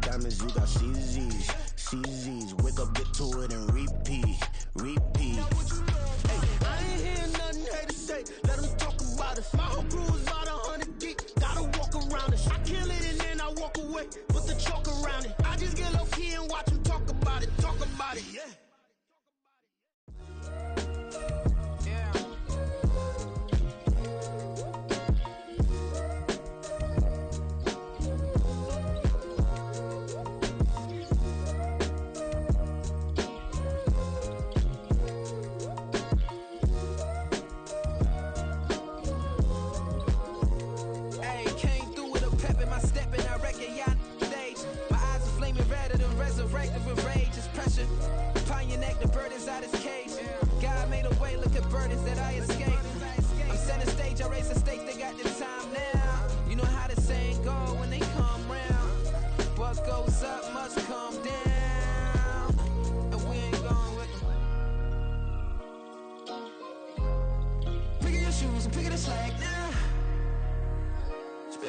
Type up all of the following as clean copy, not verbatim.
diamonds, you got CZs. CZs, wake up, get to it, and repeat. Repeat. Hey, I ain't hear nothing haters say. Let them talk about us. My whole crew is about 100 deep. Gotta walk around it. I kill it and then I walk away. Put the chalk around it. I just get low key and watch them talk about it. Talk about it, yeah.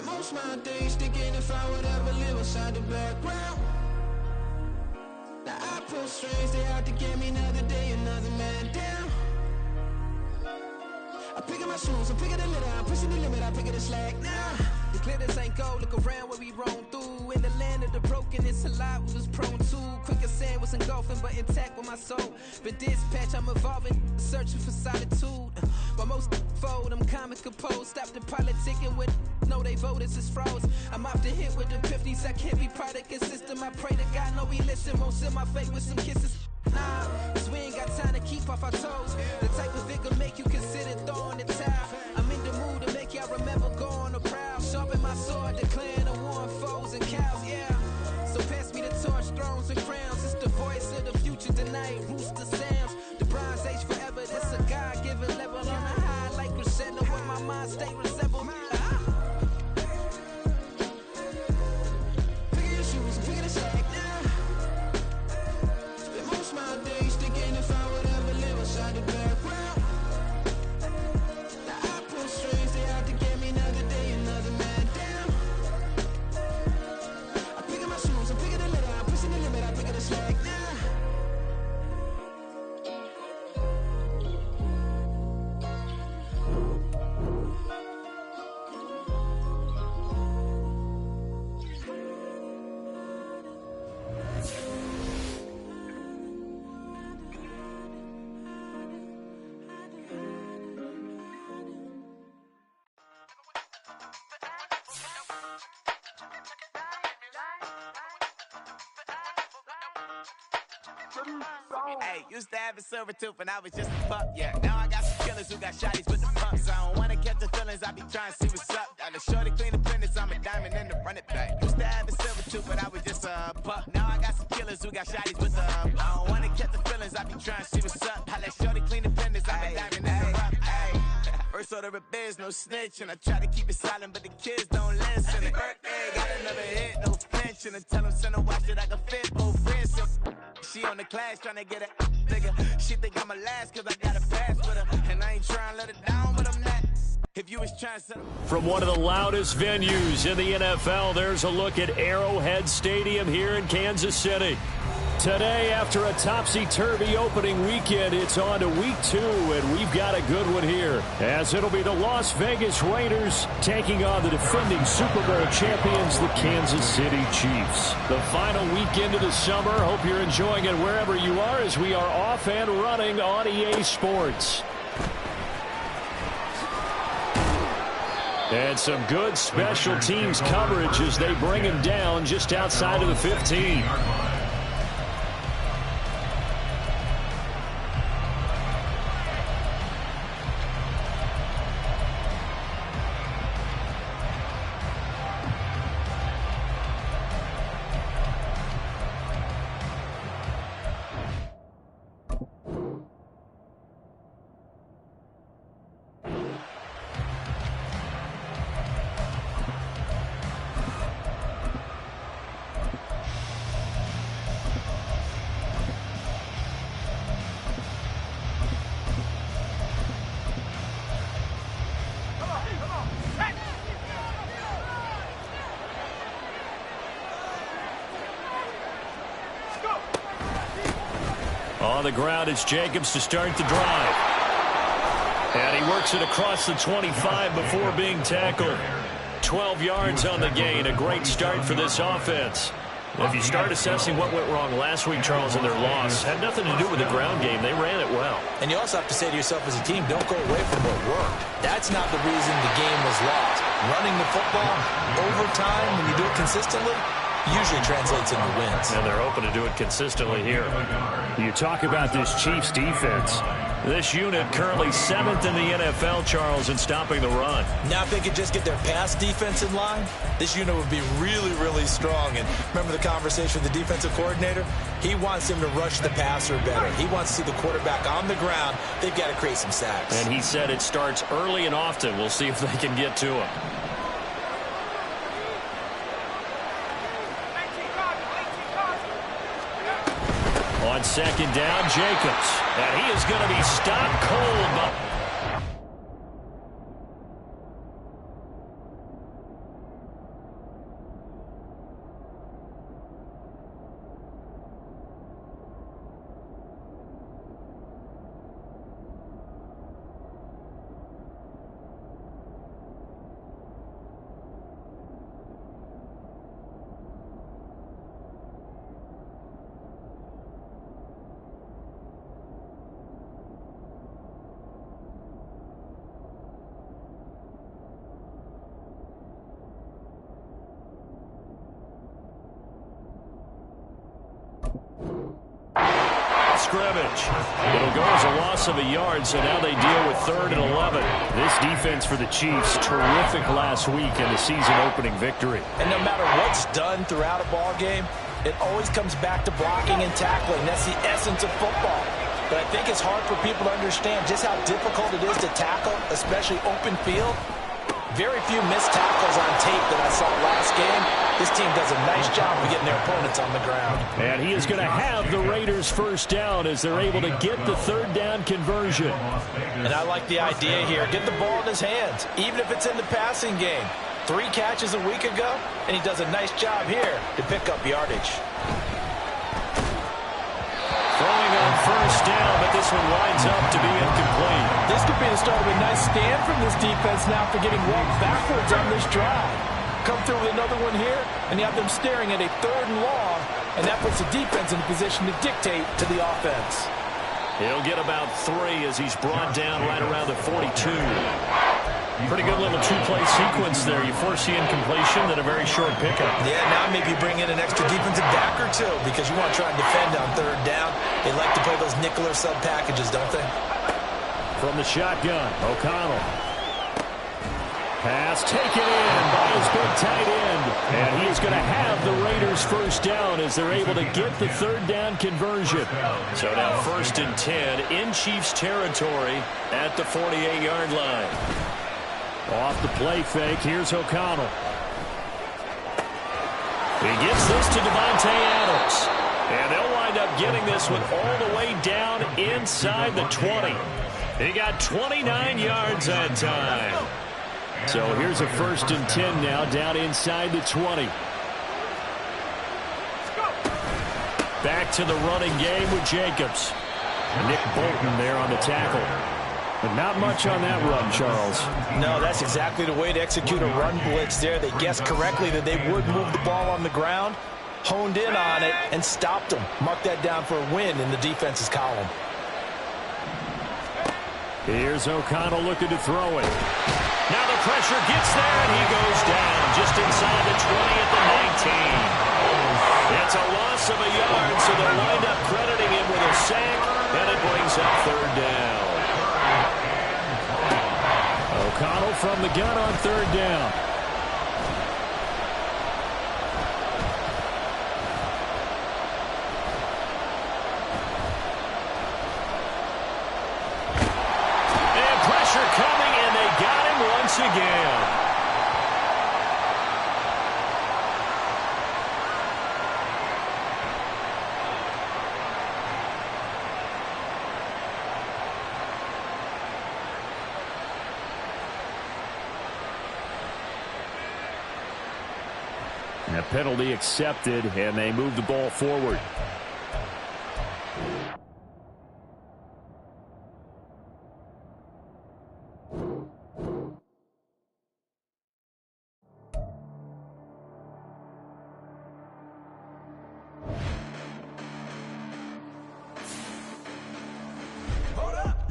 Most my days thinking if I would ever live inside the background. Now I pull strings, they out to get me another day, another man down. I'm picking my shoes, I'm picking the litter, I'm pushing the limit, I'm picking the slack now. The glitters ain't gold, look around where we roam through. In the land of the broken, it's a lot we was prone to. Quick as sand was engulfing, but intact with my soul. Been dispatched, I'm evolving, searching for solitude. While most fold, I'm comic composed. Stop the politicking with no, they voters is froze. I'm off the hit with the 50s, I can't be product and system. I pray to God, no, we listen, won't send my fate with some kisses. Nah, cause we ain't got time to keep off our toes. The type of vigor make you consider throwing the towel. I'm in the mood to make y'all remember going to proud. Sharpen my sword, declaring the war on foes and cows, yeah. So pass me the torch, thrones and crowns. It's the voice of the future tonight, rooster sounds. The Bronze Age forever, this a God-given level. On a high like crescendo, when my mind stay resembled. Picking your shoes and picking the slack now. Spend most of my days thinking if I would ever live inside the background. Now I pull strings, they out to get me another day, another man down. I'm picking my shoes, I'm picking the litter, I'm pushing the limit, I'm picking the slack now. Hey, used to have a silver tooth and I was just a pup, yeah. Now I got some killers who got shotties with the pumps. I don't wanna catch the feelings, I be trying to see what's up. Got a shorty clean the fenders, I'm a diamond in the run it back. Used to have a silver tooth but I was just a pup. Now I got some killers who got shotties with the I don't wanna catch the feelings, I be trying to see what's up. I let shorty clean the fenders, I'm a diamond in the rough. First order of biz, no snitch, and I try to keep it silent, but the kids don't listen. And birthday, got another hit, no flinch, and I tell them send a watch that I can fit both wrists. She on the class trying to get a nigga. She think I'm a last cause I got a pass with her, and I ain't trying to let her down, but I'm not. If you was trying to From one of the loudest venues in the NFL, there's a look at Arrowhead Stadium here in Kansas City. Today, after a topsy-turvy opening weekend, it's on to week 2, and we've got a good one here, as it'll be the Las Vegas Raiders taking on the defending Super Bowl champions, the Kansas City Chiefs. The final weekend of the summer. Hope you're enjoying it wherever you are, as we are off and running on EA Sports. And some good special teams coverage as they bring him down just outside of the 15. On the ground, it's Jacobs to start the drive. And he works it across the 25 before being tackled. 12 yards on the gain. A great start for this offense. If you start assessing what went wrong last week, Charles, in their loss, had nothing to do with the ground game. They ran it well. And you also have to say to yourself as a team, don't go away from what worked. That's not the reason the game was lost. Running the football, overtime, when you do it consistently, usually translates into wins. And they're hoping to do it consistently here. You talk about this Chiefs defense. This unit currently 7th in the NFL, Charles, in stopping the run. Now if they could just get their pass defense in line, this unit would be really, really strong. And remember the conversation with the defensive coordinator? He wants him to rush the passer better. He wants to see the quarterback on the ground. They've got to create some sacks. And he said it starts early and often. We'll see if they can get to him. On second down, Jacobs. And he is going to be stopped cold. Scrimmage. It'll go as a loss of a yard, so now they deal with 3rd and 11. This defense for the Chiefs, terrific last week in the season-opening victory. And no matter what's done throughout a ball game, it always comes back to blocking and tackling. That's the essence of football. But I think it's hard for people to understand just how difficult it is to tackle, especially open field. Very few missed tackles on tape that I saw last game. This team does a nice job of getting their opponents on the ground. And he is going to have the Raiders first down as they're able to get the 3rd down conversion. And I like the idea here. Get the ball in his hands, even if it's in the passing game. 3 catches a week ago, and he does a nice job here to pick up yardage. Throwing on first down, but this one winds up to be incomplete. This could be the start of a nice stand from this defense now for getting walked backwards on this drive. Come through with another one here, and you have them staring at a 3rd and long, and that puts the defense in a position to dictate to the offense. He'll get about 3 as he's brought down right around the 42. Pretty good little 2-play sequence there. You force the incompletion, then a very short pickup. Yeah, now maybe bring in an extra defensive back or 2 because you want to try and defend on 3rd down. They like to play those nickel or sub packages, don't they? From the shotgun, O'Connell. Pass taken in by his big tight end. And he is going to have the Raiders first down as they're able to get the 3rd down conversion. So now 1st and 10 in Chiefs territory at the 48-yard line. Off the play fake, here's O'Connell. He gets this to Devontae Adams. And they'll wind up getting this one all the way down inside the 20. He got 29 yards that time. So here's a 1st and 10 now down inside the 20. Back to the running game with Jacobs. Nick Bolton there on the tackle. But not much on that run, Charles. No, that's exactly the way to execute a run blitz there. They guessed correctly that they would move the ball on the ground, honed in on it, and stopped them. Mark that down for a win in the defense's column. Here's O'Connell looking to throw it. Now the pressure gets there, and he goes down just inside the 20 at the 19. It's a loss of a yard, so they'll wind up crediting him with a sack, and it brings up 3rd down. O'Connell from the gun on 3rd down. And pressure coming, and they got him once again. A penalty accepted, and they move the ball forward.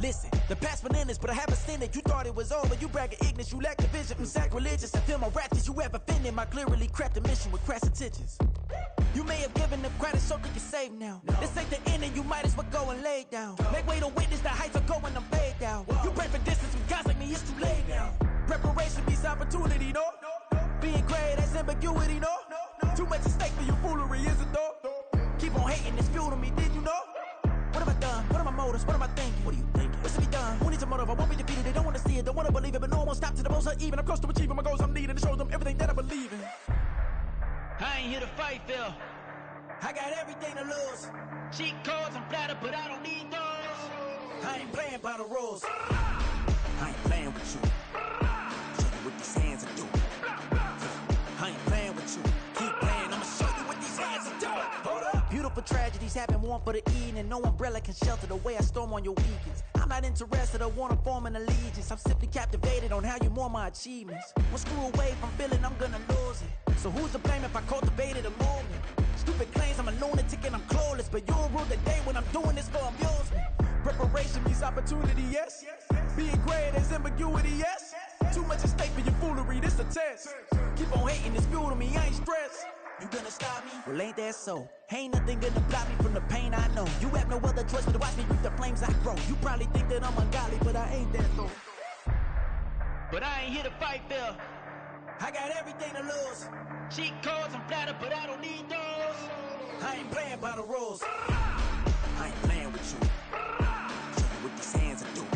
Listen, the past bananas, but I haven't seen it. You thought it was over, you bragging ignorance, you lack the vision. I'm sacrilegious, I feel my ratchets. You ever offended my clearly crafted mission with crass intentions. You may have given them credit so they can save now. This ain't the end and you might as well go and lay down. Make way to witness the heights are going, I'm fade down. You pray for distance from guys like me, it's too late now. Preparation beats opportunity, no? Being great, that's ambiguity, no? Too much at stake for your foolery, is it though? Keep on hating, it's fuel to me, did you know? What have I done? What are my motives? What am I thinking? What are you thinking? What's to be done? Who needs a motive? I won't be defeated. They don't want to see it, don't want to believe it, but no one won't stop to the most uneven. I'm close to achieving my goals I'm needing to show them everything that I believe in. I ain't here to fight, Phil. I got everything to lose. Cheat codes, I'm flattered, but I don't need those. I ain't playing by the rules. I ain't playing with you. Show you what these hands are doing. I ain't playing with you. Keep playing, I'ma show you what these hands are doing. Hold up. Beautiful tragedies happen, one for the evening. No umbrella can shelter the way I storm on your weekends. I'm not interested, I wanna form an allegiance. I'm simply captivated on how you more my achievements. One screw away from feeling I'm gonna lose it. So who's to blame if I cultivated a movement? Stupid claims I'm a lunatic and I'm clueless, but you'll rule the day when I'm doing this for amusement. Preparation means opportunity, yes. Being great is ambiguity, yes. Too much at stake for your foolery, this a test. Keep on hating, it's fuel to me, I ain't stressed. You gonna stop me? Well, ain't that so? Ain't nothing gonna block me from the pain I know. You have no other choice but to watch me reap the flames I grow. You probably think that I'm ungodly, but I ain't that though. But I ain't here to fight, Phil. I got everything to lose. Cheat codes, I'm flattered, but I don't need those. I ain't playing by the rules. I ain't playing with you. Show you what these hands are doing.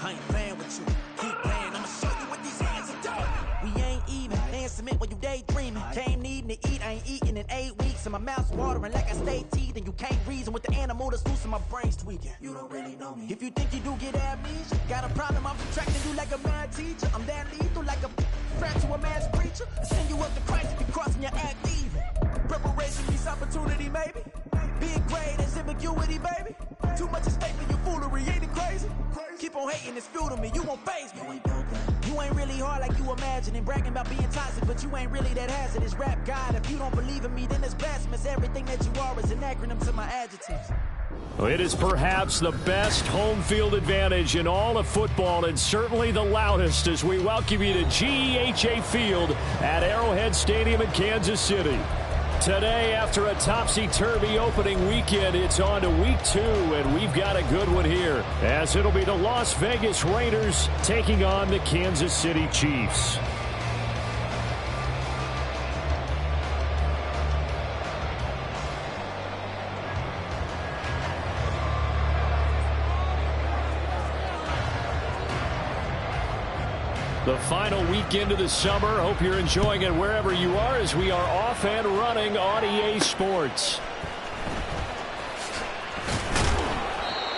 I ain't playing with you. Keep playing, I'ma show you what these hands are doing. We ain't even. Laying cement when you daydreaming. Came needing to eat, I ain't eating in 8 weeks. And my mouth's watering like I stay teething. You can't reason with the animal that's loose and my brain's tweaking. You don't really know me. If you think you do get amnesia, got a problem, I'm subtracting you like a mad teacher. I'm that lethal like a threat to a man's preacher. I send you up to Christ if you crossing your act even. Preparation means opportunity, maybe. Being great is ambiguity, baby. Too much at stake for your foolery, ain't it crazy? Keep on hating, it's fuel to me, you won't faze me. You ain't really hard like you imagining. Bragging about being toxic, but you ain't really that hazardous. Rap God, if you don't believe in me, then it's blasphemous. Everything that you are is an acronym to my adjectives. It is perhaps the best home field advantage in all of football, and certainly the loudest, as we welcome you to GEHA Field at Arrowhead Stadium in Kansas City. Today, after a topsy-turvy opening weekend, it's on to week 2, and we've got a good one here, as it'll be the Las Vegas Raiders taking on the Kansas City Chiefs. The final weekend of the summer. Hope you're enjoying it wherever you are, as we are off and running on EA Sports.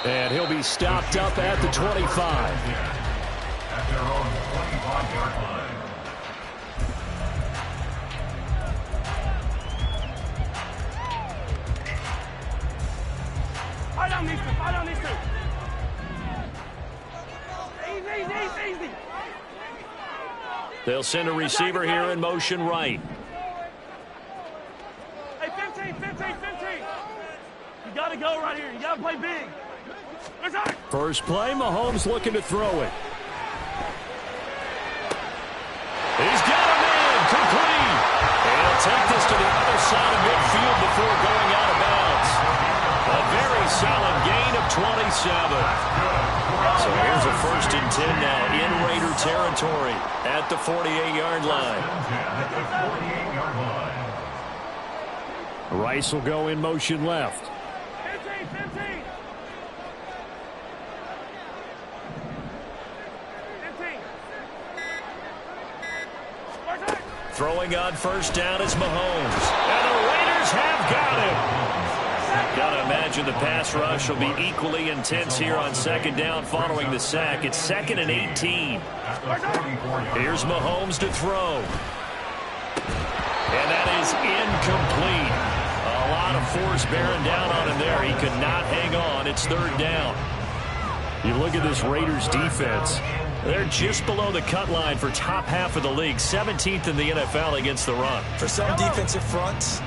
And he'll be stopped up at the 25. At their own 25-yard line. Fight on these two. Fight on these two. Easy. They'll send a receiver here in motion right. Hey, 15. You got to go right here. You got to play big. First play, Mahomes looking to throw it. He's got him in, complete. And he'll take this to the other side of midfield before going out of bounds. A very solid gain of 27. So here's a 1st and 10 now in Raider territory at the 48-yard line. Rice will go in motion left. 15. Throwing on first down is Mahomes. And the Raiders have got him. Got to imagine the pass rush will be equally intense here on 2nd down following the sack. It's 2nd and 18. Here's Mahomes to throw. And that is incomplete. A lot of force bearing down on him there. He could not hang on. It's 3rd down. You look at this Raiders defense. They're just below the cut line for top half of the league. 17th in the NFL against the run. For some defensive fronts,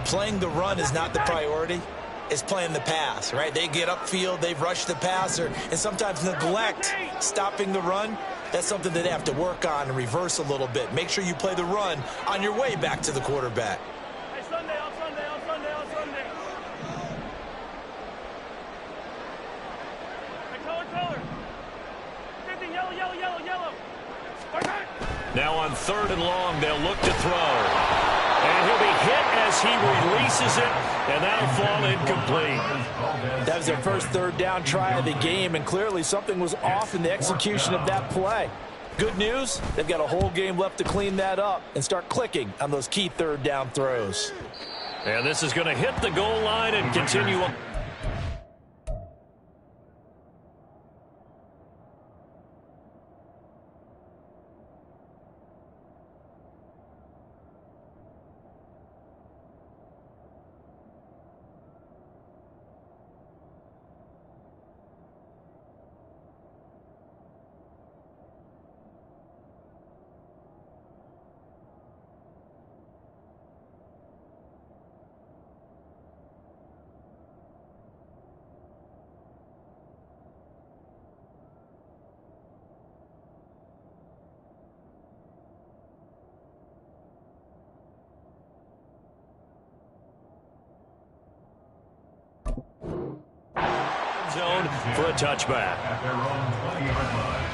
playing the run is not the priority. is playing the pass, right? They get upfield, they rush the passer, and sometimes neglect stopping the run. That's something that they have to work on and reverse a little bit. Make sure you play the run on your way back to the quarterback. Hey, Sunday, on Sunday, on Sunday, on Sunday. Hey, color. 50, yellow, yellow, yellow, yellow. Now on 3rd and long, they'll look to throw. And he'll be hit as he releases it, and that'll fall incomplete. That was their first 3rd down try of the game, and clearly something was off in the execution of that play. Good news, they've got a whole game left to clean that up and start clicking on those key 3rd down throws. And this is going to hit the goal line and continue on. Zone for a touchback. At their own 20-yard line.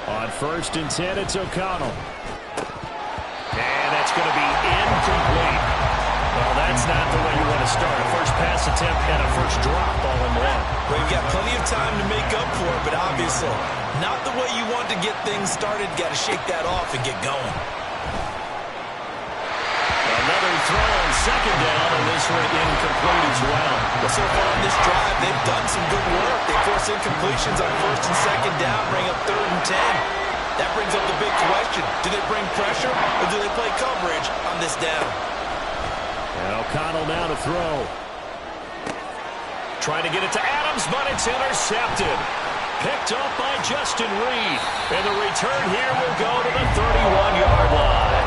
On 1st and 10, it's O'Connell. And that's going to be incomplete. Well, that's not the way you want to start. A first pass attempt and a first drop all in one. Well, you've got plenty of time to make up for it, but obviously not the way you want to get things started. Got to shake that off and get going. Another throw on 2nd down, and this one incomplete as well. Well, so far on this drive, they've done some good work. They force incompletions on 1st and 2nd down, bring up 3rd and 10. That brings up the big question. Do they bring pressure, or do they play coverage on this down? And O'Connell now to throw. Trying to get it to Adams, but it's intercepted. Picked up by Justin Reed. And the return here will go to the 31-yard line.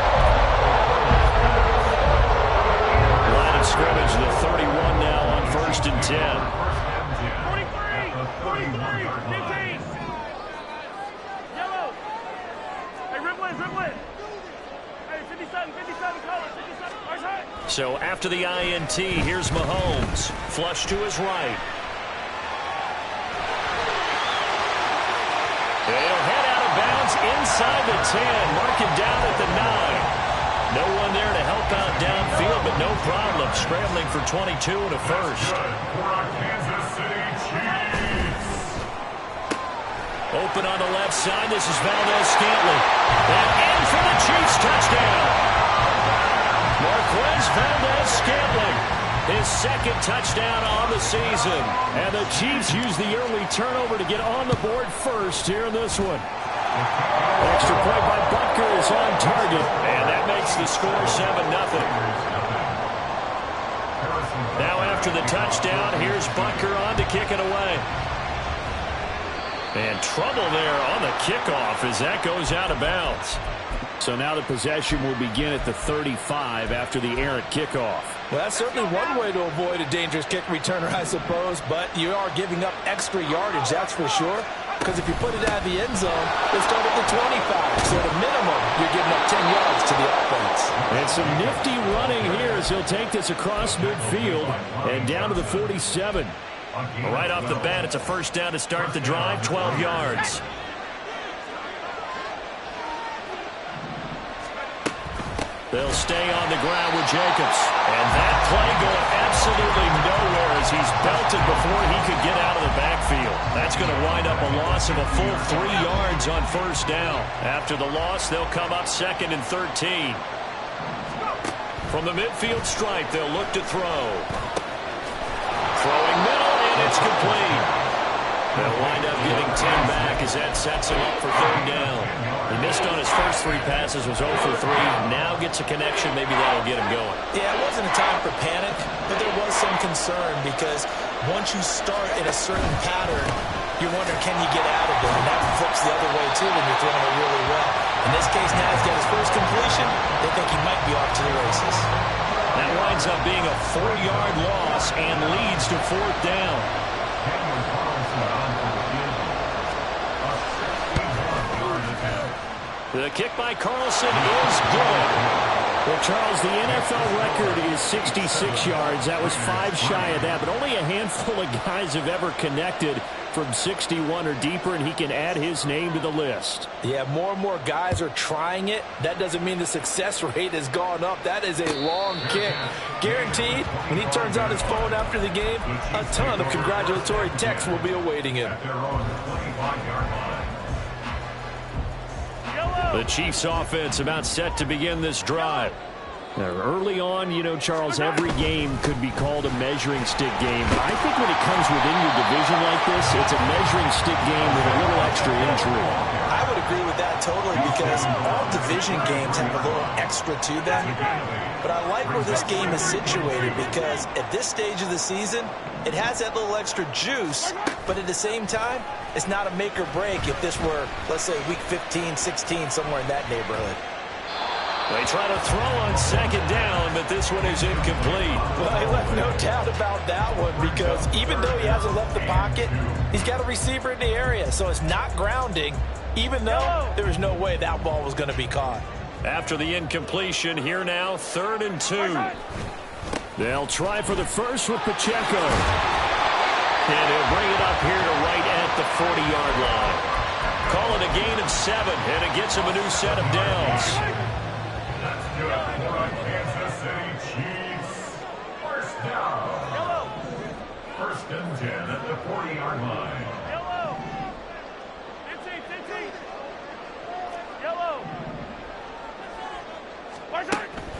Line of scrimmage, the 31 now on 1st and 10. 43, 15. Yellow. Hey, Riplet. Hey, 57, color, 57. So after the INT, here's Mahomes. Flush to his right. They'll head out of bounds inside the 10. Mark it down at the 9. No one there to help out downfield, but no problem. Scrambling for 22 and a first. Open on the left side. This is Valdez-Scantling. And in for the Chiefs touchdown. Marquez Valdez-Scantling, his 2nd touchdown on the season. And the Chiefs use the early turnover to get on the board first here in this one. Extra point by Butker is on target. And that makes the score 7-0. Now after the touchdown, here's Butker on to kick it away. And trouble there on the kickoff as that goes out of bounds. So now the possession will begin at the 35 after the errant kickoff. Well, that's certainly one way to avoid a dangerous kick returner, I suppose, but you are giving up extra yardage, that's for sure. Because if you put it out of the end zone, they start at the 25. So at a minimum, you're giving up 10 yards to the offense. And some nifty running here as he'll take this across midfield and down to the 47. Right off the bat, it's a first down to start the drive, 12 yards. They'll stay on the ground with Jacobs. And that play going absolutely nowhere as he's belted before he could get out of the backfield. That's going to wind up a loss of a full 3 yards on first down. After the loss, they'll come up 2nd and 13. From the midfield stripe, they'll look to throw. Throwing middle, and it's complete. They'll wind up getting 10 back as that sets him up for third down. He missed on his first 3 passes, was 0 for 3. Now gets a connection. Maybe that'll get him going. Yeah, it wasn't a time for panic, but there was some concern because once you start in a certain pattern, you're wondering, can you get out of it? And that flips the other way, too, when you're throwing it really well. In this case, now he's got his first completion. They think he might be off to the races. That winds up being a 4-yard loss and leads to 4th down. The kick by Carlson is good. Well, Charles, the NFL record is 66 yards. That was 5 shy of that, but only a handful of guys have ever connected from 61 or deeper, and he can add his name to the list. Yeah, more and more guys are trying it. That doesn't mean the success rate has gone up. That is a long kick. Guaranteed, when he turns on his phone after the game, a ton of congratulatory texts will be awaiting him. The Chiefs offense about set to begin this drive. Now, early on, you know, Charles, every game could be called a measuring stick game. But I think when it comes within your division like this, it's a measuring stick game with a little extra intrigue. I would agree with that totally because all division games have a little extra to them. But I like where this game is situated because at this stage of the season, it has that little extra juice, but at the same time, it's not a make or break if this were, let's say, week 15, 16, somewhere in that neighborhood. They try to throw on second down, but this one is incomplete. Well, I left no doubt about that one because even though he hasn't left the pocket, he's got a receiver in the area, so it's not grounding, even though there was no way that ball was going to be caught. After the incompletion, here now, 3rd and 2. They'll try for the first with Pacheco. And he'll bring it up here to right at the 40-yard line. Call it a gain of 7, and it gets him a new set of downs. Kansas City Chiefs. First down. First and 10 at the 40-yard line. Yellow. 15. Yellow.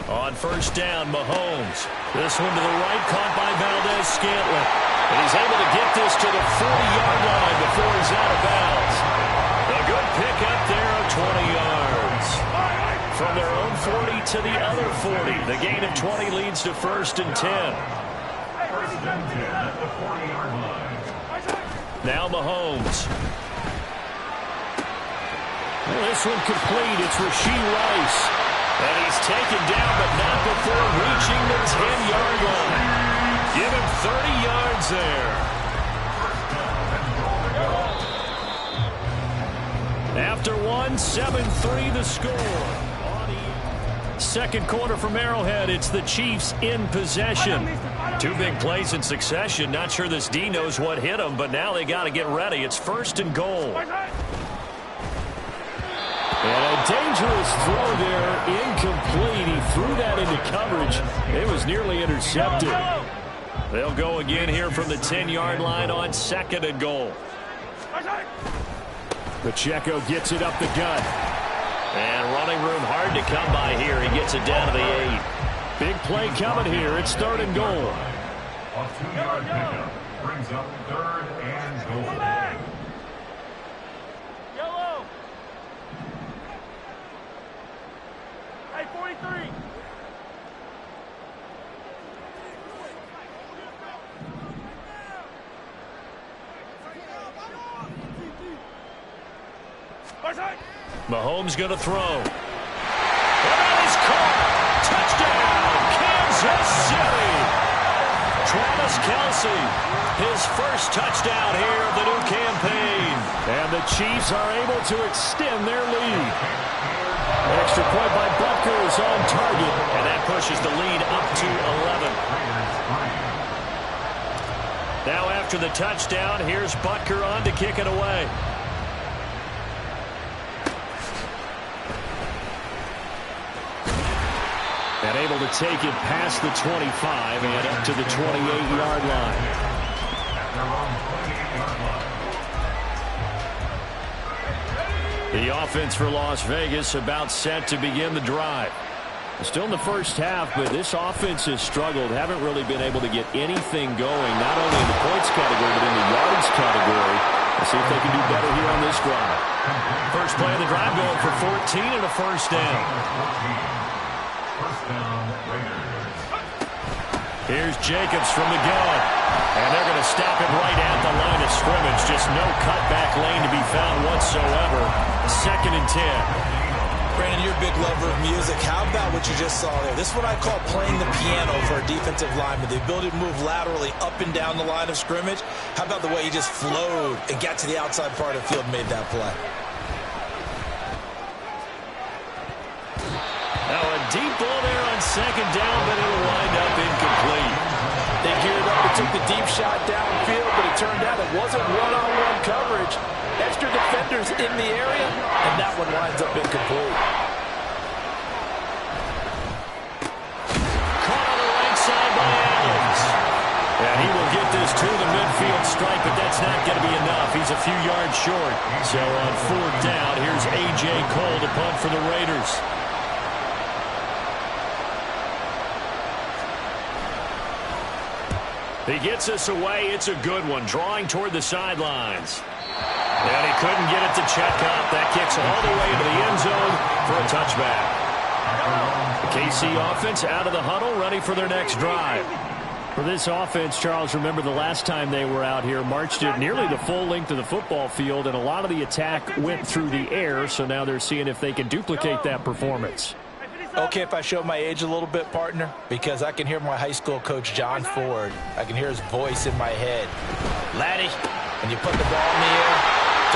On first down, Mahomes. This one to the right, caught by Valdez-Scantling. And he's able to get this to the 40-yard line before he's out of bounds. A good pickup there of 20 yards. From their own 40 to the other 40. The gain of 20 leads to 1st and 10. First and 10 at the 40-yard line. Now Mahomes. Well, this one complete. It's Rashee Rice. And he's taken down, but not before reaching the 10-yard line. Give him 30 yards there. After 7-3 the score. Second quarter from Arrowhead, it's the Chiefs in possession. 2 big plays in succession. Not sure this D knows what hit him, but now they got to get ready. It's 1st and goal. And a dangerous throw there, incomplete. He threw that into coverage. It was nearly intercepted. They'll go again here from the 10-yard line on 2nd and goal. Pacheco gets it up the gut. And running room hard to come by here. He gets it down to the 8. Big play coming here. It's 3rd and goal. A 2-yard pickup brings up 3rd and goal. Yellow. Hey, 43. Mahomes going to throw. And that is caught. Touchdown, Kansas City. Travis Kelce, his first touchdown here of the new campaign. And the Chiefs are able to extend their lead. Extra point by Butker is on target, and that pushes the lead up to 11. Now after the touchdown, here's Butker on to kick it away. And able to take it past the 25 and up to the 28-yard line. The offense for Las Vegas about set to begin the drive. Still in the first half, but this offense has struggled. Haven't really been able to get anything going, not only in the points category, but in the yards category. Let's see if they can do better here on this drive. First play of the drive going for 14 and a first down. First down, Raiders. Here's Jacobs from the gun. And they're going to stop him right at the line of scrimmage. Just no cutback lane to be found whatsoever. 2nd and 10. Brandon, you're a big lover of music. How about what you just saw there? This is what I call playing the piano for a defensive lineman. The ability to move laterally up and down the line of scrimmage. How about the way he just flowed and got to the outside part of the field and made that play? Now a deep ball there on 2nd down, but it'll wind up incomplete. They geared up and took the deep shot downfield, but it turned out it wasn't one-on-one coverage. Extra defenders in the area, and that one winds up incomplete. Caught on the right side by Adams. And he will get this to the midfield stripe, but that's not going to be enough. He's a few yards short. So on 4th down, here's A.J. Cole to punt for the Raiders. He gets us away. It's a good one, drawing toward the sidelines. And he couldn't get it to check up. That kicks all the way into the end zone for a touchback. The KC offense out of the huddle, ready for their next drive. For this offense, Charles, remember the last time they were out here, marched it nearly the full length of the football field, and a lot of the attack went through the air, so now they're seeing if they can duplicate that performance. Okay, if I show my age a little bit, partner, because I can hear my high school coach, John Ford. I can hear his voice in my head. Laddie, when you put the ball in the air,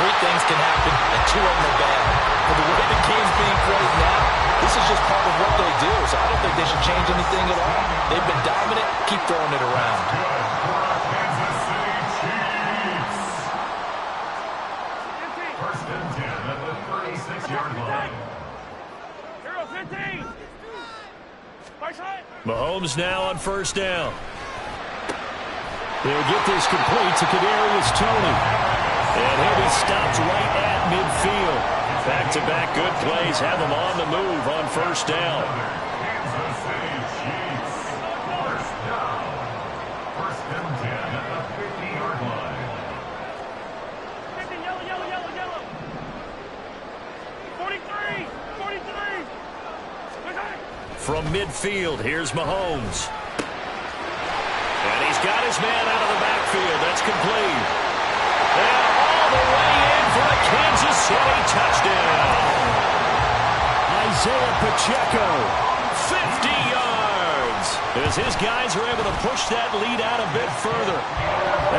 3 things can happen, and 2 of them are bad. But the way the game's being played now, this is just part of what they do, so I don't think they should change anything at all. They've been dominant. Keep throwing it around. Kansas City Chiefs. First and 10 at the 36-yard line. 15. Mahomes now on 1st down. They'll get this complete to Kadarius Toney. And he'll be stopped right at midfield. Back-to-back good plays have him on the move on 1st down. Kansas City Chiefs. First down. First and 10 at the 50-yard line. 50, yellow. 43. From midfield, here's Mahomes. And he's got his man out of the backfield. That's complete. And all the way in for a Kansas City touchdown. Isaiah Pacheco, 50 yards. As his guys are able to push that lead out a bit further.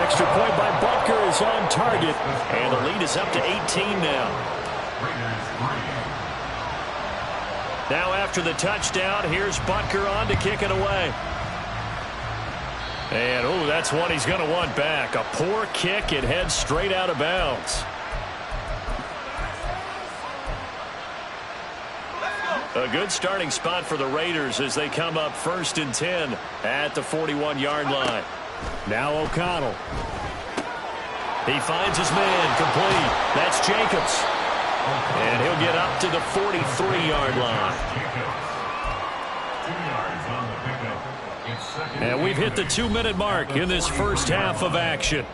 Extra point by Butker is on target. And the lead is up to 18 now. Now after the touchdown, here's Butker on to kick it away. And, oh, that's one he's going to want back. A poor kick. It heads straight out of bounds. A good starting spot for the Raiders as they come up 1st and 10 at the 41-yard line. Now O'Connell. He finds his man complete. That's Jacobs. And he'll get up to the 43-yard line. And we've hit the 2-minute mark in this first half of action.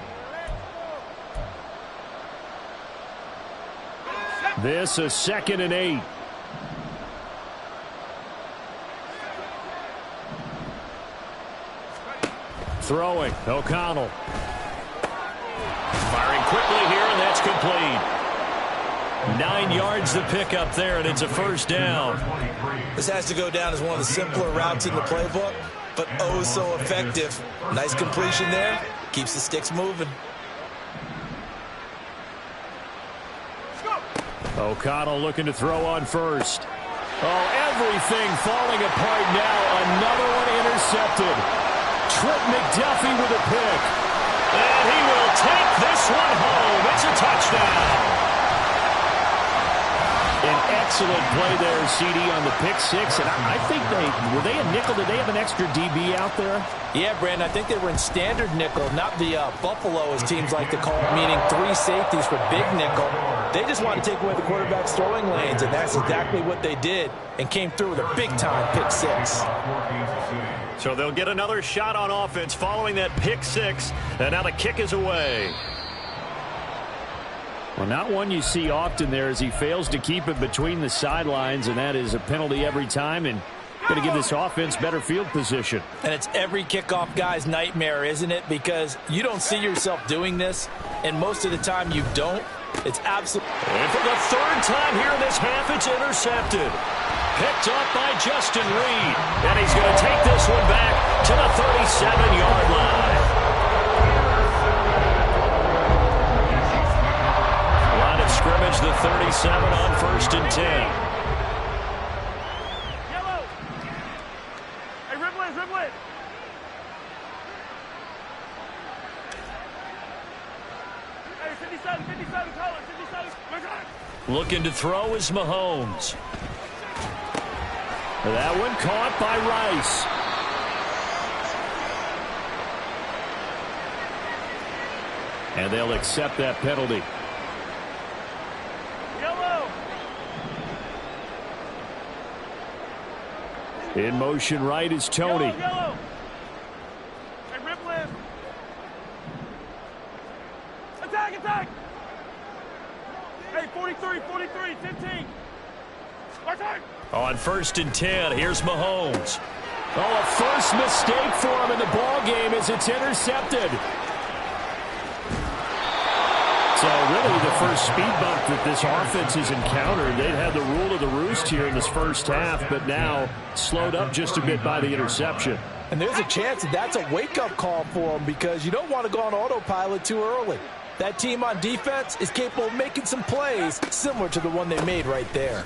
This is 2nd and 8. Throwing, O'Connell. Firing quickly here, and that's complete. 9 yards to pick up there, and it's a 1st down. This has to go down as one of the simpler routes in the playbook, but oh so effective. Nice completion there. Keeps the sticks moving. O'Connell looking to throw on 1st. Oh, everything falling apart now. Another one intercepted. Trent McDuffie with a pick. And he will take this one home. It's a touchdown. An excellent play there, CD, on the pick 6. And I think were they a nickel? Did they have an extra DB out there? Yeah, Brandon, I think they were in standard nickel, not the Buffalo, as teams like to call it, meaning 3 safeties for big nickel. They just want to take away the quarterback's throwing lanes, and that's exactly what they did, and came through with a big-time pick 6. So they'll get another shot on offense following that pick 6, and now the kick is away. Well, not one you see often there as he fails to keep it between the sidelines, and that is a penalty every time, and going to give this offense better field position. And it's every kickoff guy's nightmare, isn't it? Because you don't see yourself doing this, and most of the time you don't. It's absolutely... And for the third time here in this half, it's intercepted. Picked up by Justin Reed. And he's going to take this one back to the 37-yard line. Line of scrimmage, the 37 on 1st and 10. Yellow. Hey, Ripley, Ripley. Hey, 57, 57, call it, 57. Looking to throw is Mahomes. That one caught by Rice. And they'll accept that penalty. Yellow. In motion right is Tony. Yellow, yellow. Hey, Ripley. Attack, attack. Hey, 43, 43, 15. Attack. On 1st and 10, here's Mahomes. Oh, a first mistake for him in the ball game as it's intercepted. So really the first speed bump that this offense has encountered. They'd had the rule of the roost here in this first half, but now slowed up just a bit by the interception. And there's a chance that that's a wake-up call for them because you don't want to go on autopilot too early. That team on defense is capable of making some plays similar to the one they made right there.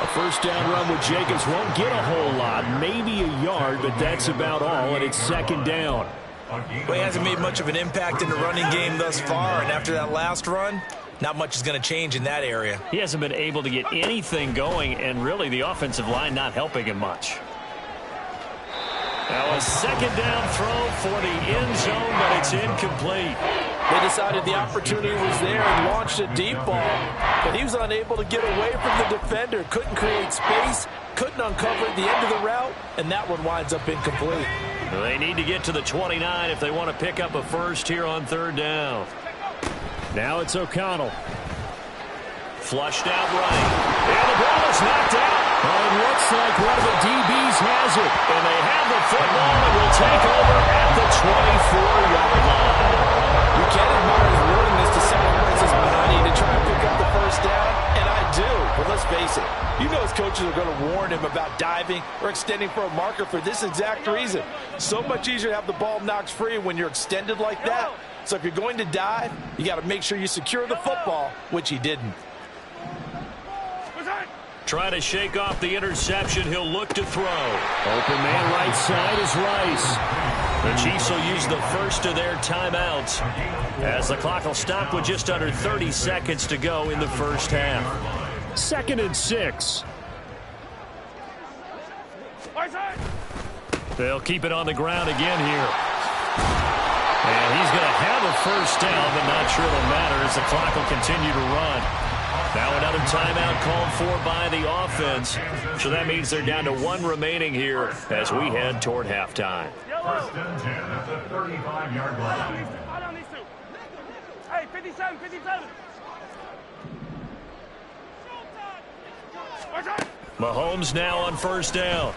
A first down run with Jacobs won't get a whole lot, maybe a yard, but that's about all, and it's 2nd down. Well, he hasn't made much of an impact in the running game thus far, and after that last run, not much is going to change in that area. He hasn't been able to get anything going, and really the offensive line not helping him much. Now a 2nd down throw for the end zone, but it's incomplete. They decided the opportunity was there and launched a deep ball, but he was unable to get away from the defender, couldn't create space, couldn't uncover the end of the route, and that one winds up incomplete. They need to get to the 29 if they want to pick up a first here on 3rd down. Now it's O'Connell. Flushed out right. And the ball is knocked out. Well, it looks like one of the DBs has it. And they have the football and will take over at the 24-yard line. You can't admire his willingness to sacrifice his money to try and pick up the first down, and I do. But let's face it, you know his coaches are going to warn him about diving or extending for a marker for this exact reason. So much easier to have the ball knocked free when you're extended like that. So if you're going to dive, you got to make sure you secure the football, which he didn't. Trying to shake off the interception. He'll look to throw. Open man right side is Rice. The Chiefs will use the first of their timeouts as the clock will stop with just under 30 seconds to go in the first half. 2nd and 6. They'll keep it on the ground again here. And he's going to have a first down, but not sure it'll matter as the clock will continue to run. Now another timeout called for by the offense. So that means they're down to 1 remaining here as we head toward halftime. 1st and 10 at the 35-yard line. Hey, 57, 57. Mahomes now on 1st down.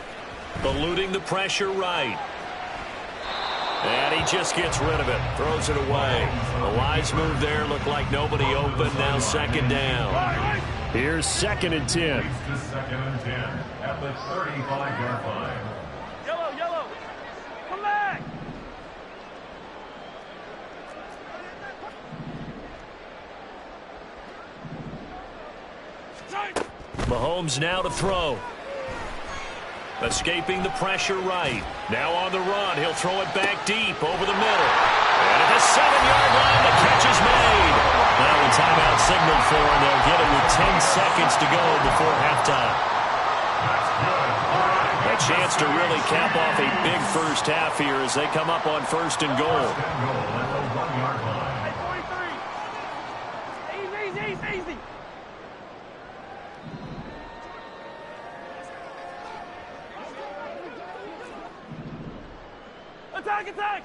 Eluding the pressure right. And he just gets rid of it. Throws it away. The wise move there. Looked like nobody open. Now 2nd down. Here's 2nd and 10. 2nd and 10 at the 35-yard line. Yellow, yellow. Come back. Mahomes now to throw. Escaping the pressure right. Now on the run. He'll throw it back deep over the middle. And at the 7-yard line, the catch is made. Now the timeout signaled for, and they'll get it with 10 seconds to go before halftime. A chance to really cap off a big first half here as they come up on 1st and goal. Hey, 43. Easy, easy, easy. Attack, attack!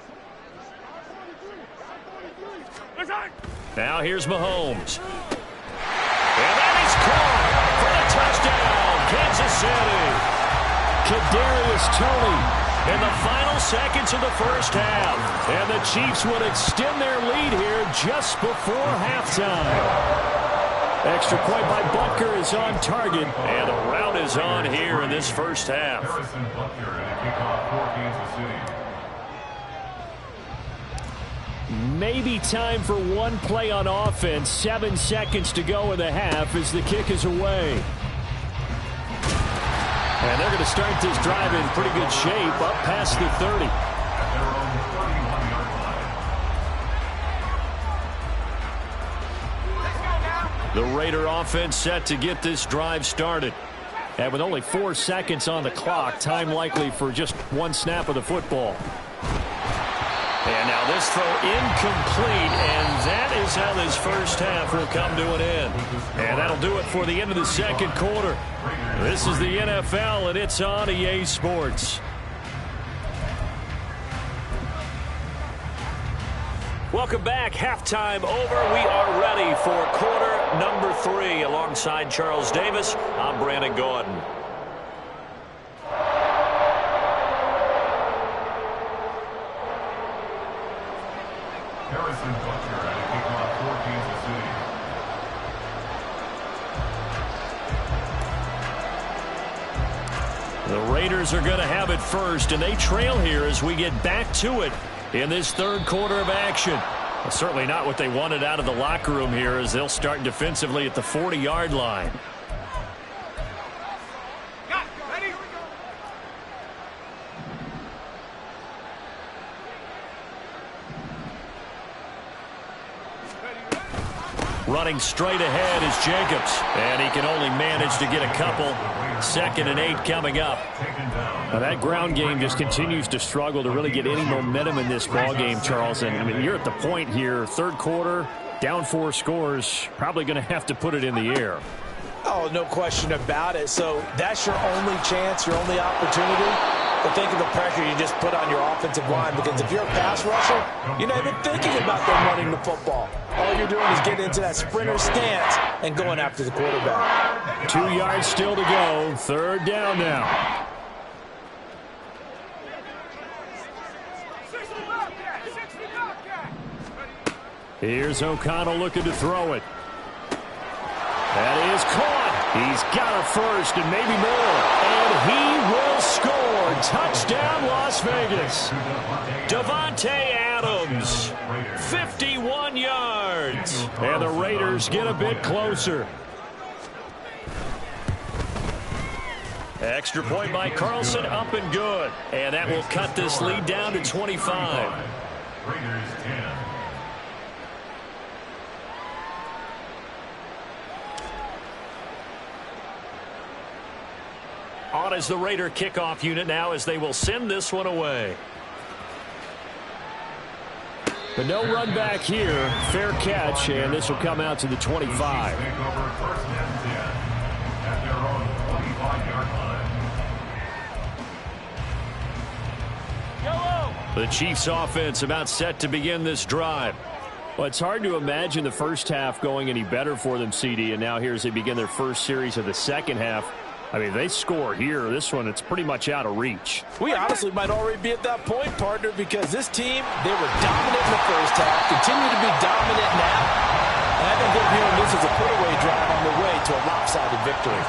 Now here's Mahomes. And that is caught for the touchdown, Kansas City. Kadarius Toney in the final seconds of the first half. And the Chiefs would extend their lead here just before halftime. Extra point by Butker is on target, and a rout is on here in this first half. Harrison Butker and a kickoff for Kansas City. Maybe time for one play on offense. 7 seconds to go in the half as the kick is away. And they're going to start this drive in pretty good shape, up past the 30. The Raider offense set to get this drive started. And with only 4 seconds on the clock, time likely for just one snap of the football. And now this throw incomplete, and that is how this first half will come to an end. And that'll do it for the end of the second quarter. This is the NFL, and it's on EA Sports. Welcome back. Halftime over. We are ready for quarter number 3. Alongside Charles Davis, I'm Brandon Gordon. Harrison Butker and a kickoff for Kansas City. The Raiders are going to have it first, and they trail here as we get back to it in this third quarter of action. Well, certainly not what they wanted out of the locker room here as they'll start defensively at the 40-yard line. Running straight ahead is Jacobs, and he can only manage to get a couple. 2nd and 8 coming up. Now that ground game just continues to struggle to really get any momentum in this ball game, Charles. And I mean, you're at the point here, third quarter, down 4 scores, probably going to have to put it in the air. Oh, no question about it. So that's your only chance, your only opportunity. But think of the pressure you just put on your offensive line, because if you're a pass rusher, you're not even thinking about them running the football. All you're doing is getting into that sprinter stance and going after the quarterback. 2 yards still to go. 3rd down now. Here's O'Connell looking to throw it. That is caught. He's got a first and maybe more. And he will score. Touchdown, Las Vegas. Davante Adams, 51 yards. And the Raiders get a bit closer. Extra point by Carlson, up and good. And that will cut this lead down to 25. Raiders 10. On is the Raider kickoff unit now as they will send this one away. But no run back here. Fair catch, and this will come out to the 25. Take over 1st and 10 at their own 25-yard line. The Chiefs offense about set to begin this drive. Well, it's hard to imagine the first half going any better for them, CD, and now here as they begin their first series of the second half. I mean, they score here. This one, it's pretty much out of reach. We honestly might already be at that point, partner, because this team, they were dominant in the first half, continue to be dominant now. And I think they're viewing this as a put-away drive on the way to a lopsided victory.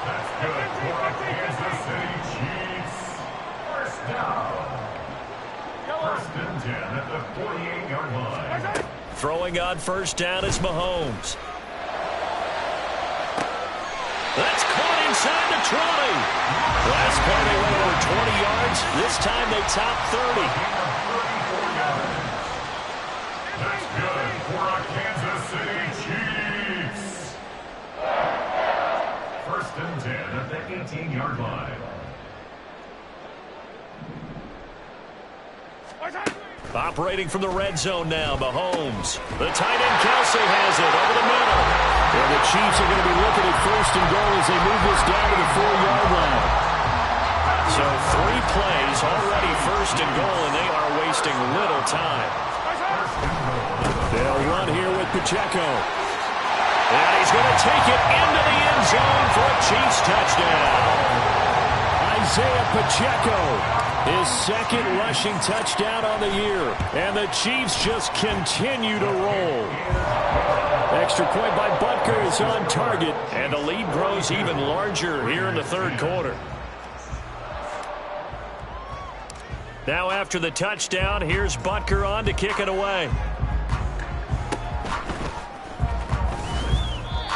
That's good for the Kansas City Chiefs. 1st down. 1st and 10 at the 48-yard line. Throwing on 1st down is Mahomes. That's caught inside the 20. Last play they went over 20 yards. This time they top 30. That's good for our Kansas City Chiefs. 1st and 10 at the 18-yard line. Operating from the red zone now, Mahomes. The tight end Kelsey has it over the middle. And the Chiefs are going to be looking at 1st and goal as they move this down to the 4-yard line. So 3 plays already 1st and goal, and they are wasting little time. They'll run here with Pacheco. And he's going to take it into the end zone for a Chiefs touchdown. Isaiah Pacheco, his second rushing touchdown on the year. And the Chiefs just continue to roll. Extra point by Butker is on target. And the lead grows even larger here in the third quarter. Now after the touchdown, here's Butker on to kick it away.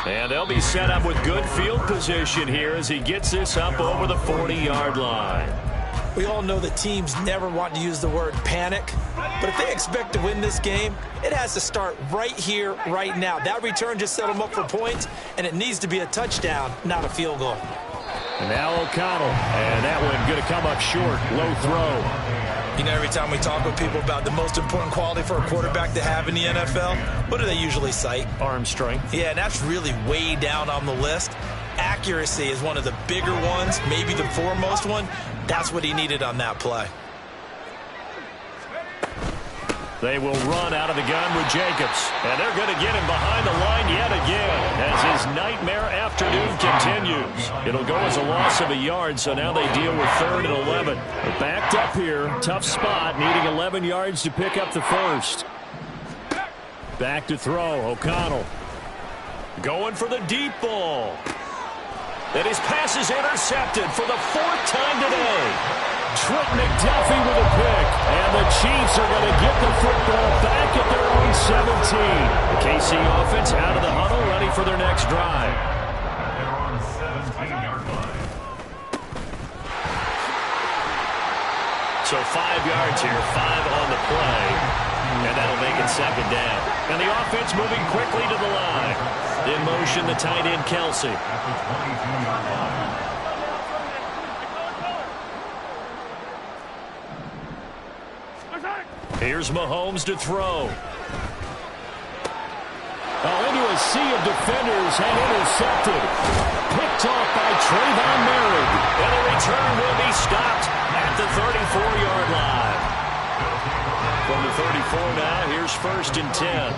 And they'll be set up with good field position here as he gets this up over the 40-yard line. We all know that teams never want to use the word panic, but if they expect to win this game, it has to start right here, right now. That return just set them up for points, and it needs to be a touchdown, not a field goal. And now O'Connell, and that one going to come up short, low throw. You know, every time we talk with people about the most important quality for a quarterback to have in the NFL, what do they usually cite? Arm strength. Yeah, and that's really way down on the list. Accuracy is one of the bigger ones, maybe the foremost one. That's what he needed on that play. They will run out of the gun with Jacobs. And they're going to get him behind the line yet again as his nightmare afternoon continues. It'll go as a loss of a yard, so now they deal with 3rd and 11. They're backed up here. Tough spot, needing 11 yards to pick up the first. Back to throw, O'Connell. Going for the deep ball. And his pass is intercepted for the 4th time today. Trent McDuffie with a pick. And the Chiefs are going to get the football back at their own 17. The KC offense out of the huddle, ready for their next drive. They're on 17-yard line. So 5 yards here, 5 on the play. And that'll make it 2nd down. And the offense moving quickly to the line. In motion, the tight end, Kelsey. At the 22-yard line. Here's Mahomes to throw. Into a sea of defenders and intercepted. Picked off by Trayvon Merrick. And the return will be stopped at the 34-yard line. From the 34 now, here's 1st and 10.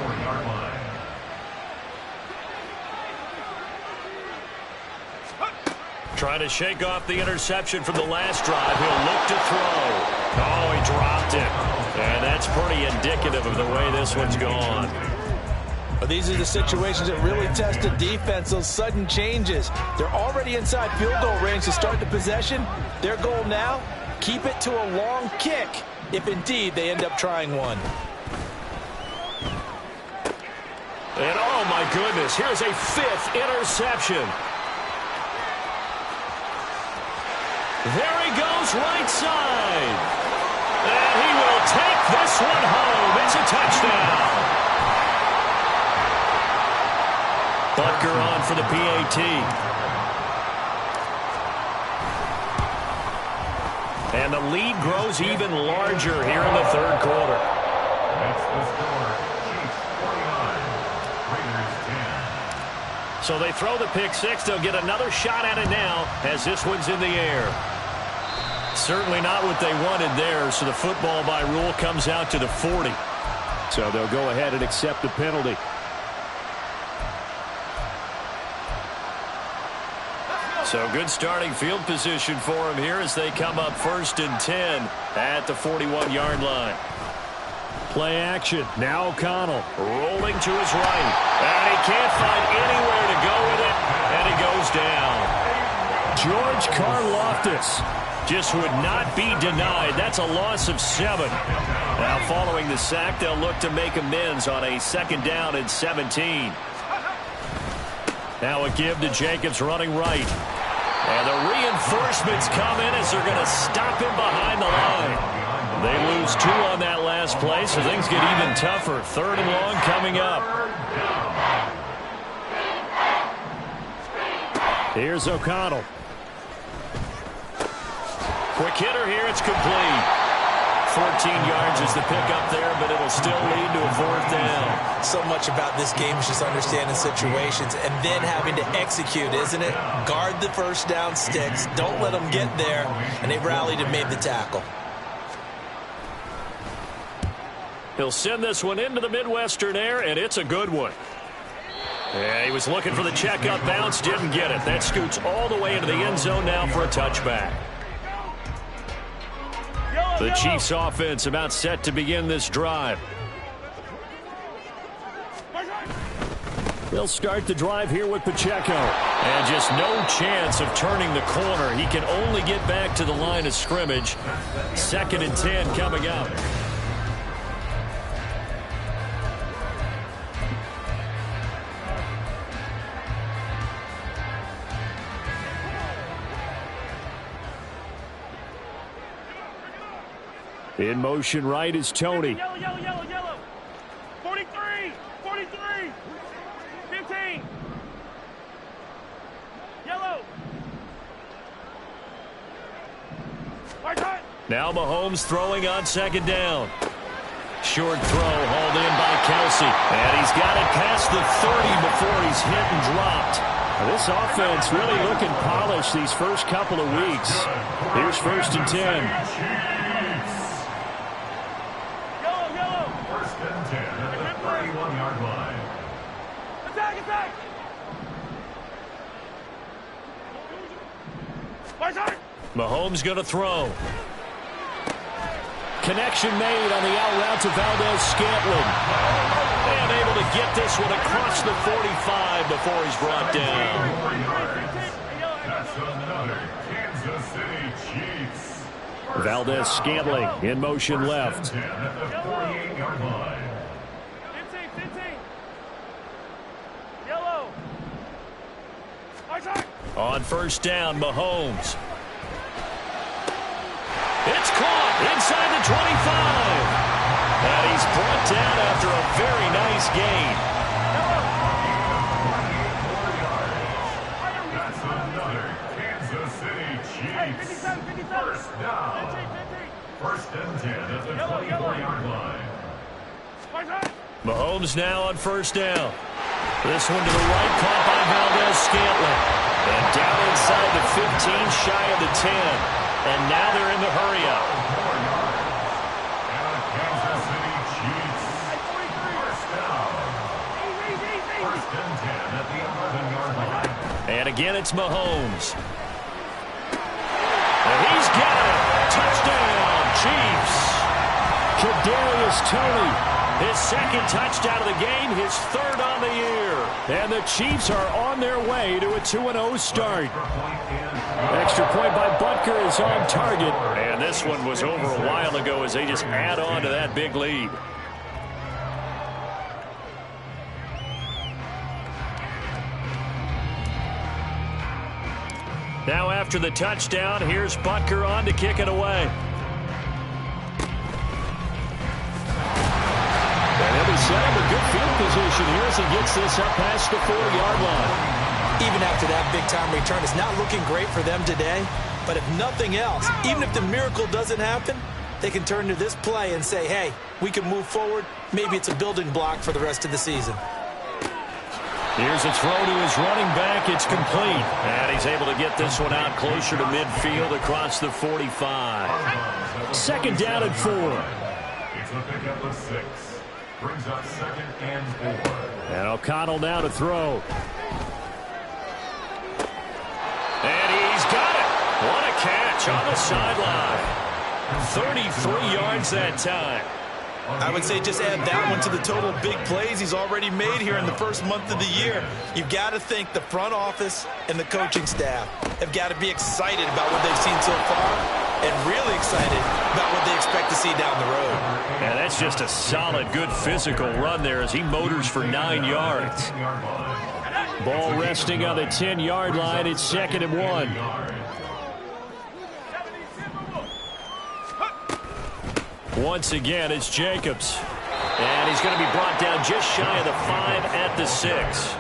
Trying to shake off the interception from the last drive. He'll look to throw. Oh, he dropped it. And that's pretty indicative of the way this one's gone. Well, these are the situations that really test a defense, those sudden changes. They're already inside field goal range to start the possession. Their goal now, keep it to a long kick, if indeed they end up trying one. And oh my goodness, here's a 5th interception. There he goes, right side. And he will take this one home. It's a touchdown. Butker on for the PAT. And the lead grows even larger here in the 3rd quarter. That's the score. Chiefs 49, Raiders 10. So they throw the pick 6. They'll get another shot at it now as this one's in the air. Certainly not what they wanted there, so the football by rule comes out to the 40. So they'll go ahead and accept the penalty. So good starting field position for him here as they come up 1st and 10 at the 41-yard line. Play action. Now O'Connell rolling to his right. And he can't find anywhere to go with it. And he goes down. George Karlaftis just would not be denied. That's a loss of 7. Now following the sack, they'll look to make amends on a 2nd down and 17. Now a give to Jacobs running right. And the reinforcements come in as they're going to stop him behind the line. They lose 2 on that last play, so things get even tougher. 3rd and long coming up. Here's O'Connell. Quick hitter here, it's complete. 14 yards is the pickup there, but it'll still lead to a 4th down. So much about this game is just understanding situations and then having to execute, isn't it? Guard the 1st down sticks. Don't let them get there. And they rallied and made the tackle. He'll send this one into the Midwestern air, and it's a good one. Yeah, he was looking for the checkup bounce, didn't get it. That scoots all the way into the end zone now for a touchback. The Chiefs offense about set to begin this drive. They'll start the drive here with Pacheco. And just no chance of turning the corner. He can only get back to the line of scrimmage. 2nd and 10 coming up. In motion right is Tony. Yellow, yellow, yellow, yellow. 43, 43, 15. Yellow. Now Mahomes throwing on 2nd down. Short throw hauled in by Kelsey. And he's got it past the 30 before he's hit and dropped. This offense really looking polished these first couple of weeks. Here's 1st and 10. Mahomes going to throw. Connection made on the out route to Valdez-Scantling. And able to get this one across the 45 before he's brought down. That's another Kansas City Chiefs. Valdez-Scantling in motion left. At the 48-yard line. 15. Yellow. On 1st down, Mahomes. It's caught inside the 25. And he's brought down after a very nice gain. That's another Kansas City Chiefs. 1st down. 1st and 10 at the 24-yard line. Mahomes now on 1st down. This one to the right, caught by Valdez-Scantling. And down inside the 15, shy of the 10. And now they're in the hurry-up. And Kansas City Chiefs. 1st down. 1st and 10 at the 11-yard line. And again, it's Mahomes. And he's got it. Touchdown, Chiefs. Kadarius Toney. His 2nd touchdown of the game, his 3rd on the year. And the Chiefs are on their way to a 2-0 start. Extra point by Butker is on target. And this one was over a while ago as they just add on to that big lead. Now after the touchdown, here's Butker on to kick it away. And he'll be set up a good field position here as he gets this up past the 40-yard line. Even after that big-time return, it's not looking great for them today. But if nothing else, even if the miracle doesn't happen, they can turn to this play and say, hey, we can move forward. Maybe it's a building block for the rest of the season. Here's a throw to his running back. It's complete. And he's able to get this one out closer to midfield across the 45. 2nd down and 4. It's a pickup of 6. Brings up 2nd and 4. And O'Connell now to throw. And he's got it. What a catch on the sideline. 33 yards that time. I would say just add that one to the total big plays he's already made here in the first month of the year. You've got to think the front office and the coaching staff have got to be excited about what they've seen so far and really excited about what they expect to see down the road. And that's just a solid, good physical run there as he motors for 9 yards. Ball resting on the 10-yard line. It's 2nd and 1. Once again, it's Jacobs. And he's going to be brought down just shy of the 5 at the 6.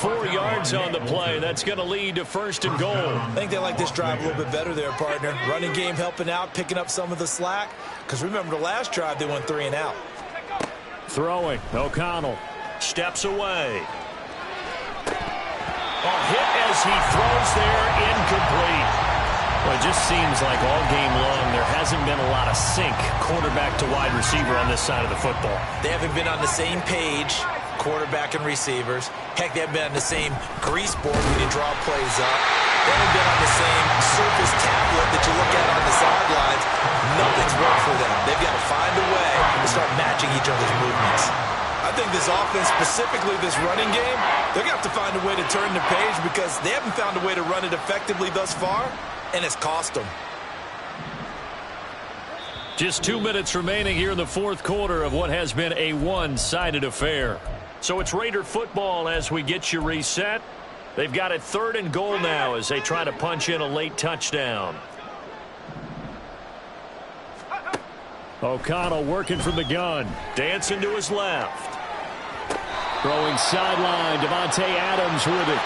4 yards on the play. That's going to lead to 1st and goal. I think they like this drive a little bit better there, partner. Running game helping out, picking up some of the slack. Because remember, the last drive, they went 3 and out. Throwing. O'Connell steps away. A hit as he throws there, incomplete. Well, it just seems like all game long there hasn't been a lot of sync quarterback to wide receiver on this side of the football. They haven't been on the same page, quarterback and receivers. Heck, they haven't been on the same grease board when you draw plays up. They haven't been on the same Surface tablet that you look at on the sidelines. Nothing's worked for them. They've got to find a way to start matching each other's movements. I think this offense, specifically this running game, they're going to have to find a way to turn the page because they haven't found a way to run it effectively thus far, and it's cost them. Just 2 minutes remaining here in the fourth quarter of what has been a one-sided affair. So it's Raider football as we get you reset. They've got it 3rd and goal now as they try to punch in a late touchdown. O'Connell working from the gun. Dancing to his left. Throwing sideline. Devontae Adams with it.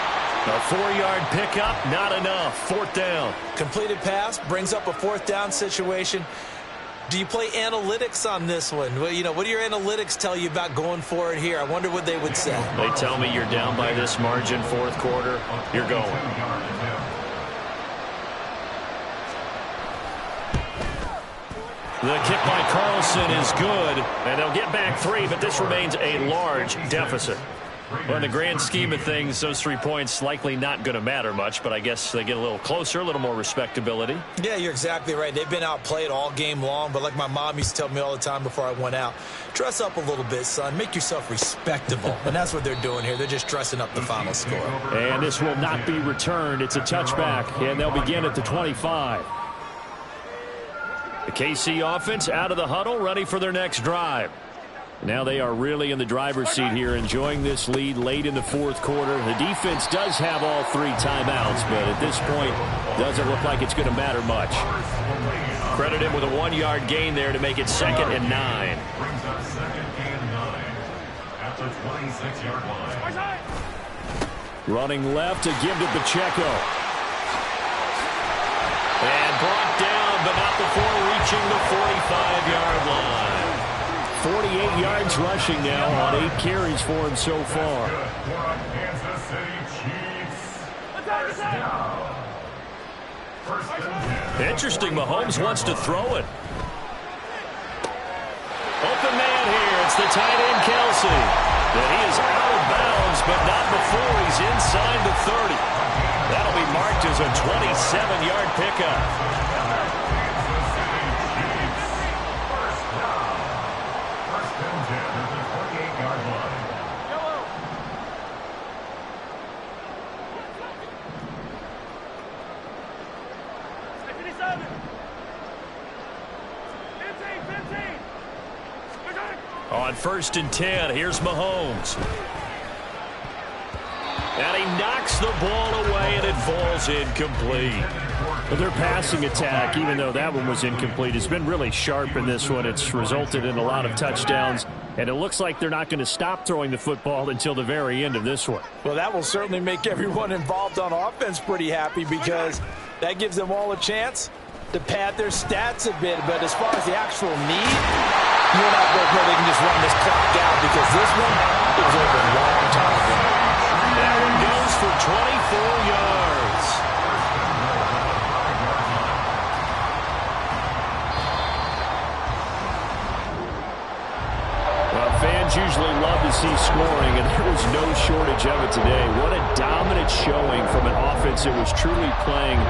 A 4-yard pickup, not enough. 4th down. Completed pass brings up a 4th down situation. Do you play analytics on this one? Well, you know, what do your analytics tell you about going for it here? I wonder what they would say. They tell me you're down by this margin, 4th quarter. You're going. The kick by Carlson is good, and they'll get back 3, but this remains a large deficit. Well, in the grand scheme of things, those 3 points likely not going to matter much, but I guess they get a little closer, a little more respectability. Yeah, you're exactly right. They've been outplayed all game long, but like my mom used to tell me all the time before I went out, dress up a little bit, son. Make yourself respectable. And that's what they're doing here. They're just dressing up the final score. And this will not be returned. It's a touchback, and they'll begin at the 25. The KC offense out of the huddle, ready for their next drive. Now they are really in the driver's seat here, enjoying this lead late in the 4th quarter. The defense does have all 3 timeouts, but at this point, doesn't look like it's going to matter much. Credit him with a 1-yard gain there to make it 2nd and 9. Brings up 2nd and 9 at the 26-yard line. Running left to give to Pacheco. And brought down, but not before reaching the 45-yard line. 48 yards rushing now on 8 carries for him so far. Kansas City Chiefs. First and 10. Interesting, Mahomes wants to throw it. Open man here. It's the tight end, Kelsey. And he is out of bounds, but not before he's inside the 30. That'll be marked as a 27-yard pickup. On 1st and 10, here's Mahomes. And he knocks the ball away, and it falls incomplete. But their passing attack, even though that one was incomplete, has been really sharp in this one. It's resulted in a lot of touchdowns, and it looks like they're not going to stop throwing the football until the very end of this one. Well, that will certainly make everyone involved on offense pretty happy because that gives them all a chance to pad their stats a bit. But as far as the actual need, you're not both know they can just run this clock down because this one is over a long time ago. That one goes for 24 yards. Well, fans usually love to see scoring, and there was no shortage of it today. What a dominant showing from an offense that was truly playing